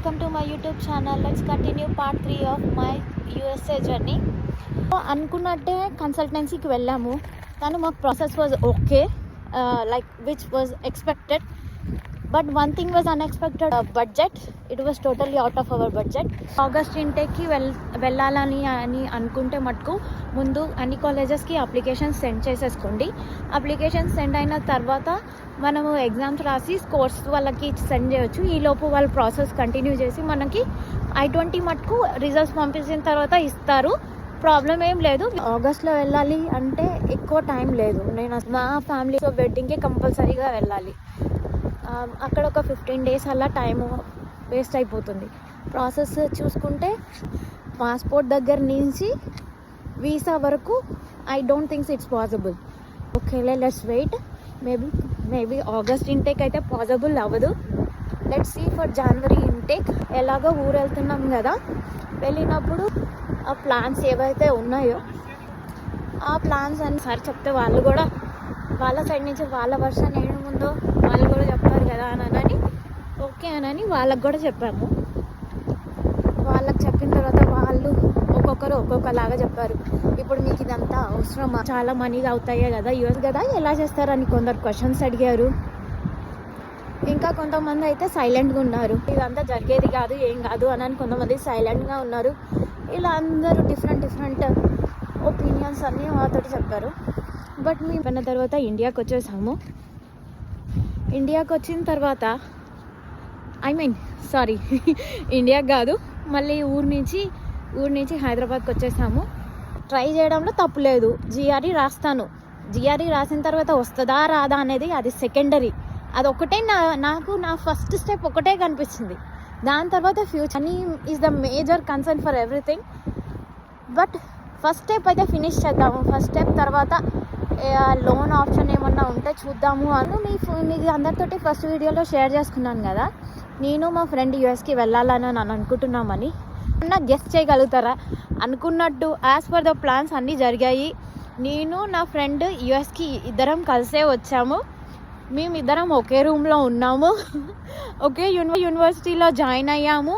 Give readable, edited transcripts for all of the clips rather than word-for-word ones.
welcome to my YouTube channel. Let's continue part 3 of my USA journey. అనుకున్నట్టే కన్సల్టెన్సీకి వెళ్ళాము, కానీ మాకు process was okay, like which was expected, but one thing was unexpected, budget. It was totally out of our budget. August ఇంటేక్కి వెళ్ళాలని అనుకుంటే మటుకు ముందు అన్ని కాలేజెస్కి అప్లికేషన్స్ సెండ్ చేసేసుకోండి. అప్లికేషన్స్ సెండ్ అయిన తర్వాత మనము ఎగ్జామ్స్ రాసి స్కోర్స్ వాళ్ళకి సెండ్ చేయొచ్చు. ఈలోపు వాళ్ళు ప్రాసెస్ కంటిన్యూ చేసి మనకి I-20 మటుకు రిజల్ట్స్ పంపించిన తర్వాత ఇస్తారు. ప్రాబ్లం ఏం లేదు. ఆగస్ట్లో వెళ్ళాలి అంటే ఎక్కువ టైం లేదు. నేను మా ఫ్యామిలీ వెడ్డింగ్కి కంపల్సరీగా వెళ్ళాలి. అక్కడ ఒక 15 days అలా టైము వేస్ట్ అయిపోతుంది. ప్రాసెస్ చూసుకుంటే పాస్పోర్ట్ దగ్గర నుంచి వీసా వరకు I don't thinks it's possible. Okay, let's wait. Maybe August intake అయితే పాసిబుల్ అవ్వదు. Let's see for January intake. ఎలాగో ఊరు వెళ్తున్నాం కదా, వెళ్ళినప్పుడు ఆ ప్లాన్స్ ఏవైతే ఉన్నాయో ఆ ప్లాన్స్ అన్ని సార్ చెప్తే వాళ్ళు కూడా వాళ్ళ సైడ్ నుంచి వాళ్ళ వర్షన్ ఏముందో వాళ్ళు కూడా చెప్తారు కదా అని ఓకే అని వాళ్ళకు కూడా చెప్పాము. వాళ్ళకి చెప్పిన తర్వాత వాళ్ళు ఒక్కొక్కరు ఒక్కొక్కలాగా చెప్పారు. ఇప్పుడు మీకు ఇదంతా అవసరమా, చాలా మనీ అవుతాయే కదా, యూఎస్ కదా, ఎలా చేస్తారని కొందరు క్వశ్చన్స్ అడిగారు. ఇంకా కొంతమంది అయితే సైలెంట్గా ఉన్నారు, ఇదంతా జరిగేది కాదు, ఏం కాదు అని కొంతమంది సైలెంట్గా ఉన్నారు. ఇలా అందరూ డిఫరెంట్ ఒపీనియన్స్ అన్నీ మాతో చెప్పారు. బట్ మేము విన్న తర్వాత ఇండియాకి వచ్చేసాము. ఇండియాకి వచ్చిన తర్వాత ఇండియాకి కాదు, మళ్ళీ ఊరు నుంచి హైదరాబాద్కి వచ్చేసాము. ట్రై చేయడంలో తప్పు లేదు. జిఆర్ఈ రాసిన తర్వాత వస్తుందా రాదా అనేది అది సెకండరీ. అది ఒకటే నాకు నా ఫస్ట్ స్టెప్ ఒకటే కనిపించింది. దాని తర్వాత ఫ్యూచర్ అని is the major concern for everything. But first step అయితే ఫినిష్ చేద్దాము. ఫస్ట్ స్టెప్ తర్వాత లోన్ ఆప్షన్ ఏమన్నా ఉంటే చూద్దాము అని మీకు అందరితోటి ఫస్ట్ వీడియోలో షేర్ చేసుకున్నాను కదా. నేను మా ఫ్రెండ్ యూఎస్కి వెళ్ళాలని అనుకుంటున్నామని గెస్ట్ చేయగలుగుతారా? అనుకున్నట్టు యాజ్ పర్ ద ప్లాన్స్ అన్నీ జరిగాయి. నేను నా ఫ్రెండ్ యూఎస్కి ఇద్దరం కలిసే వచ్చాము. మేమిద్దరం ఒకే రూమ్లో ఉన్నాము, ఒకే యూనివర్సిటీలో జాయిన్ అయ్యాము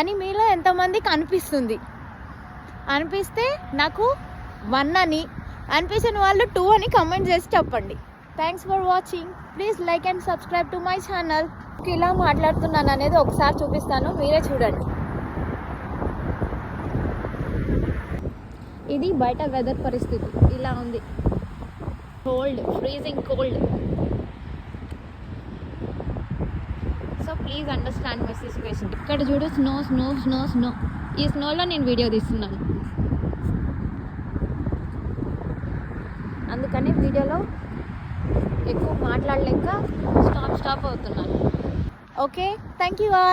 అని మీలో ఎంతమందికి అనిపిస్తే నాకు 1 అని అనిపించిన వాళ్ళు 2 అని కమెంట్ చేసి చెప్పండి. Thanks for watching. Please like and subscribe to my channel. ఇలా మాట్లాడుతున్నాను అనేది ఒకసారి చూపిస్తాను, మీరే చూడండి. ఇది బయట వెదర్ పరిస్థితి ఇలా ఉంది. Freezing cold. So please understand my situation. ఇక్కడ చూడు, స్నో. ఈ స్నోలో నేను వీడియో తీస్తున్నాను, అందుకని వీడియోలో ఎక్కువ మాట్లాడలేక స్టాప్ అవుతున్నాను. Okay, thank you all.